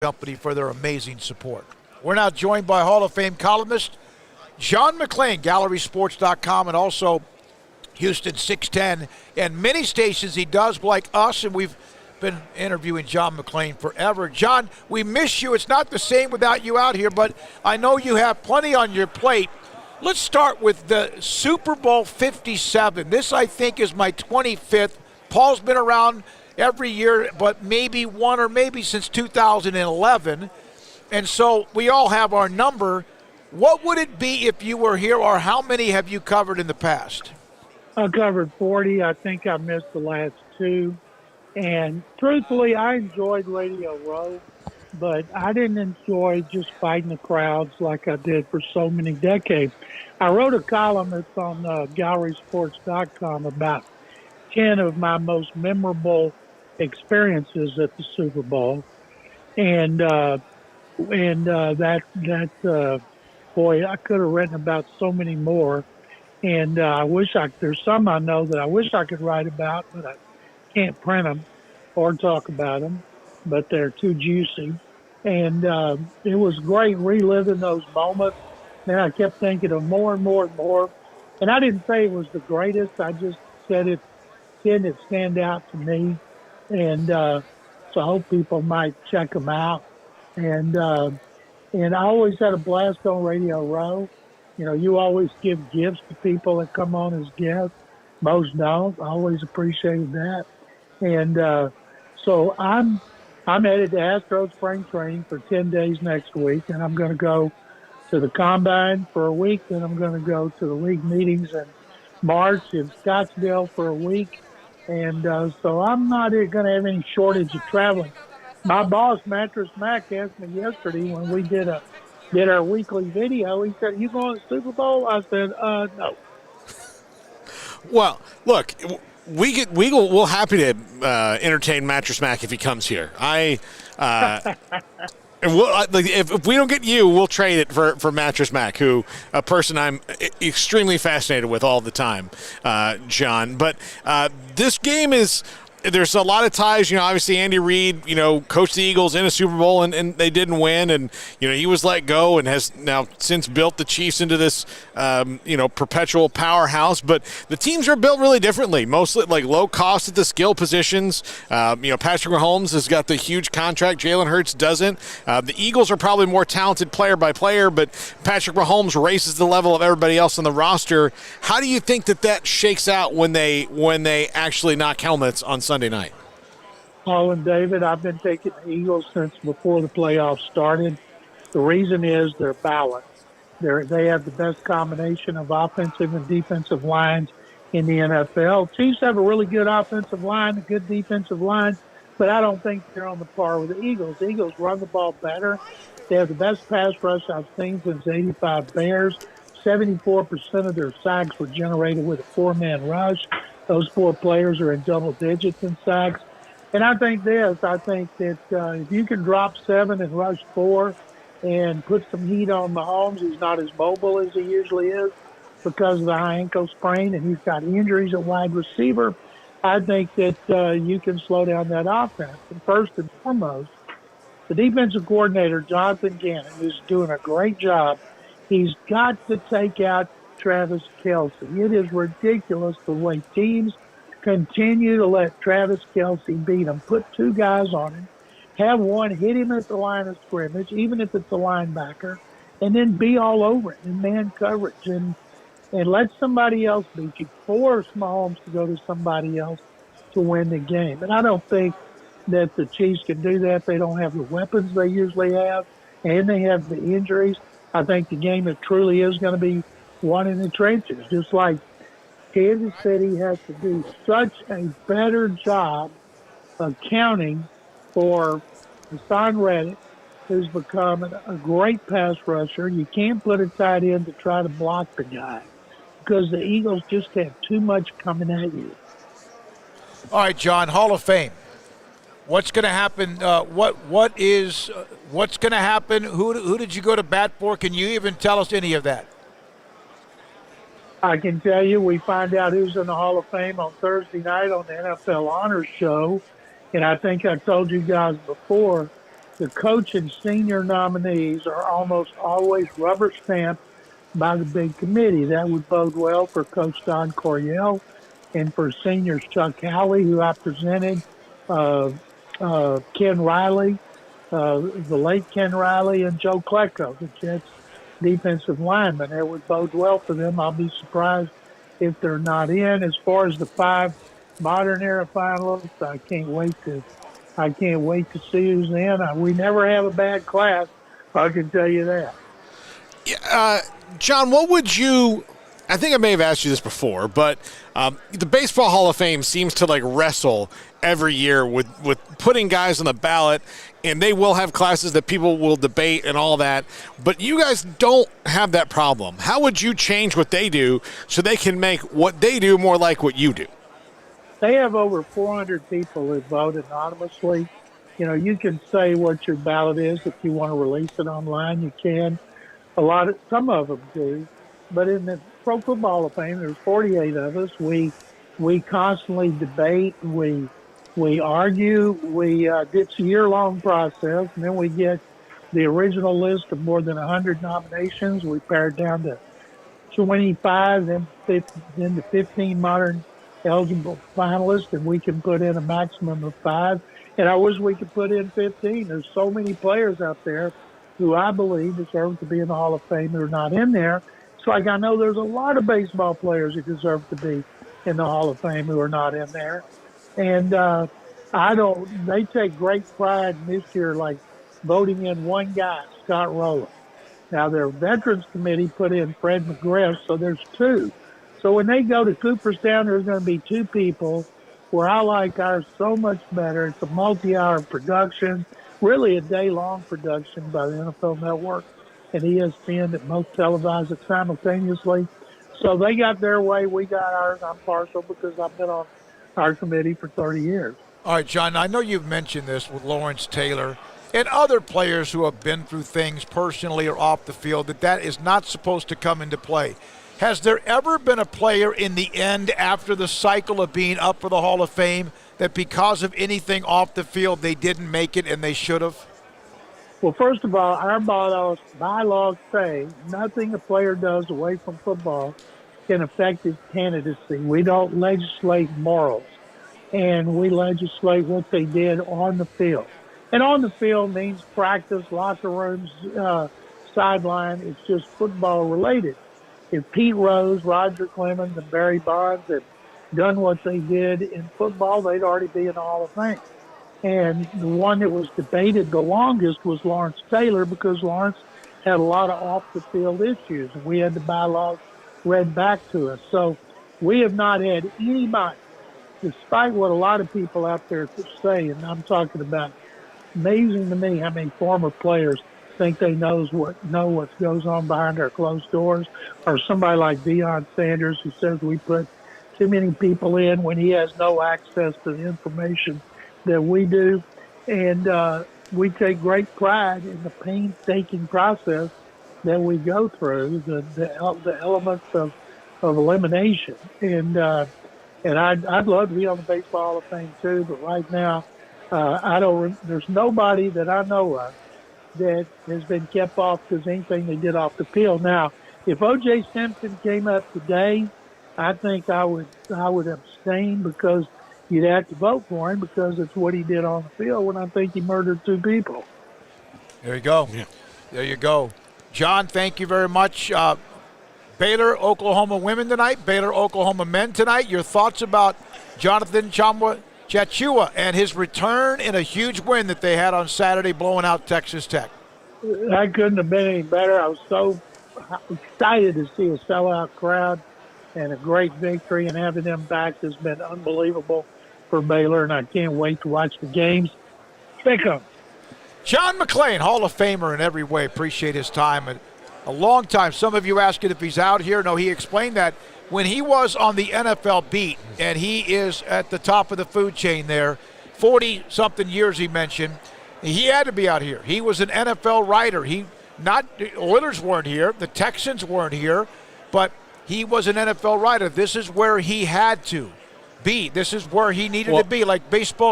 company for their amazing support. We're now joined by Hall of Fame columnist John McClain, GallerySports.com, and also Houston 610. And many stations he does like us, and we've been interviewing John McClain forever. John, we miss you. It's not the same without you out here, but I know you have plenty on your plate. Let's start with the Super Bowl 57. This, I think, is my 25th. Paul's been around every year, but maybe one or maybe since 2011. And so we all have our number. What would it be if you were here, or how many have you covered in the past? I covered 40. I think I missed the last two. And truthfully, I enjoyed Radio Row, but I didn't enjoy just fighting the crowds like I did for so many decades. I wrote a column that's on GallerySports.com about 10 of my most memorable experiences at the Super Bowl. And boy, I could have written about so many more. And there's some I know that I wish I could write about, but I can't print them or talk about them, but they're too juicy. And it was great reliving those moments. And I kept thinking of more and more and more. And I didn't say it was the greatest. I just said it didn't stand out to me. And so I hope people might check them out. And I always had a blast on Radio Row. You know, you always give gifts to people that come on as guests. Most don't. I always appreciated that. And so I'm headed to Astros spring training for 10 days next week, and I'm going to go to the Combine for a week, then I'm going to go to the league meetings in March in Scottsdale for a week. And so I'm not going to have any shortage of traveling. My boss, Mattress Mac, asked me yesterday when we did our weekly video, he said, "You going to the Super Bowl?" I said, no. Well, look, we'll happy to entertain Mattress Mac if he comes here. And if we don't get you, we'll trade it for Mattress Mac, who a person I'm extremely fascinated with all the time, John. But this game is. There's a lot of ties, obviously Andy Reid, coached the Eagles in a Super Bowl and they didn't win. And, he was let go and has now since built the Chiefs into this, perpetual powerhouse. But the teams are built really differently, mostly like low cost at the skill positions. Patrick Mahomes has got the huge contract. Jalen Hurts doesn't. The Eagles are probably more talented player by player, but Patrick Mahomes raises the level of everybody else on the roster. How do you think that shakes out when they actually knock helmets on Sunday night? Paul and David, I've been taking the Eagles since before the playoffs started. The reason is they're balanced. They have the best combination of offensive and defensive lines in the NFL. Chiefs have a really good offensive line, a good defensive line, but I don't think they're on the par with the Eagles. The Eagles run the ball better. They have the best pass rush I've seen since '85 Bears. 74% of their sacks were generated with a four-man rush. Those four players are in double digits in sacks. And I think that if you can drop 7 and rush 4 and put some heat on Mahomes, he's not as mobile as he usually is because of the high ankle sprain, and he's got injuries at wide receiver. I think that you can slow down that offense. And first and foremost, the defensive coordinator, Jonathan Gannon, is doing a great job. He's got to take out Travis Kelce. It is ridiculous the way teams continue to let Travis Kelce beat them. Put 2 guys on him, have one hit him at the line of scrimmage, even if it's a linebacker, and then be all over it in man coverage and let somebody else beat you. Force Mahomes to go to somebody else to win the game. And I don't think that the Chiefs can do that. They don't have the weapons they usually have, and they have the injuries. I think the game that truly is going to be won in the trenches, just like Kansas City has to do such a better job accounting for Hassan Reddick, who's become a great pass rusher. You can't put a tight end to try to block the guy because the Eagles just have too much coming at you. All right, John, Hall of Fame. What's going to happen? What's going to happen? Who did you go to bat for? Can you even tell us any of that? I can tell you we find out who's in the Hall of Fame on Thursday night on the NFL Honors Show. And I think I told you guys before the coach and senior nominees are almost always rubber stamped by the big committee. That would bode well for Coach Don Coryell and for seniors Chuck Howley, who I presented, uh, Ken Riley, the late Ken Riley, and Joe Klecko, the Jets defensive lineman. It would bode well for them. I'll be surprised if they're not in. As far as the 5 modern era finalists, I can't wait to see who's in. We never have a bad class, I can tell you that. John, what would you – I think I may have asked you this before, but the Baseball Hall of Fame seems to, like, wrestle every year with putting guys on the ballot, and they will have classes that people will debate and all that, but you guys don't have that problem. How would you change what they do so they can make what they do more like what you do? They have over 400 people that vote anonymously. You know, you can say what your ballot is. If you want to release it online, you can. Some of them do. But in the Pro Football Hall of Fame, there's 48 of us. We constantly debate. We argue. It's a year-long process, and then we get the original list of more than 100 nominations. We pare it down to 25, then to 15 modern eligible finalists, and we can put in a maximum of 5. And I wish we could put in 15. There's so many players out there who I believe deserve to be in the Hall of Fame who are not in there. It's like I know there's a lot of baseball players who deserve to be in the Hall of Fame who are not in there. And they take great pride this year, like voting in one guy, Scott Rowland. Now, their Veterans Committee put in Fred McGriff, so there's 2. So when they go to Cooperstown, there's going to be 2 people where I like ours so much better. It's a multi-hour production, really a day-long production by the NFL Network and ESPN that both televise it simultaneously. So they got their way, we got ours. I'm partial because I've been on our committee for 30 years. All right, John, I know you've mentioned this with Lawrence Taylor and other players who have been through things personally or off the field, that is not supposed to come into play. Has there ever been a player in the end after the cycle of being up for the Hall of Fame that because of anything off the field they didn't make it and they should have? Well, first of all, our bylaws say nothing a player does away from football can affect his candidacy. We don't legislate morals, and we legislate what they did on the field. And on the field means practice, locker rooms, sideline. It's just football related. If Pete Rose, Roger Clemens, and Barry Bonds had done what they did in football, they'd already be in the Hall of Fame. And the one that was debated the longest was Lawrence Taylor because Lawrence had a lot of off-the-field issues, and we had the bylaws read back to us. So we have not had anybody, despite what a lot of people out there say, and I'm talking about amazing to me how many former players think they know what goes on behind our closed doors, or somebody like Deion Sanders who says we put too many people in when he has no access to the information that we do. And we take great pride in the painstaking process that we go through, the elements of elimination. And I'd love to be on the Baseball Hall of Fame too, but right now there's nobody that I know of that has been kept off because anything they did off the field. Now, if O.J. Simpson came up today, I think I would abstain because you'd have to vote for him because it's what he did on the field when I think he murdered 2 people. There you go. Yeah. There you go. John, thank you very much. Baylor, Oklahoma women tonight, Baylor, Oklahoma men tonight. Your thoughts about Jonathan Chachua and his return in a huge win that they had on Saturday blowing out Texas Tech? That couldn't have been any better. I was so excited to see a sellout crowd and a great victory, and having them back has been unbelievable for Baylor, and I can't wait to watch the games. Pick 'em. John McClain, Hall of Famer in every way. Appreciate his time. A long time. Some of you asking if he's out here. No, he explained that when he was on the NFL beat, and he is at the top of the food chain there, 40-something years he mentioned, he had to be out here. He was an NFL writer. The Oilers weren't here. The Texans weren't here. But he was an NFL writer. This is where he had to be. This is where he needed to be, like baseball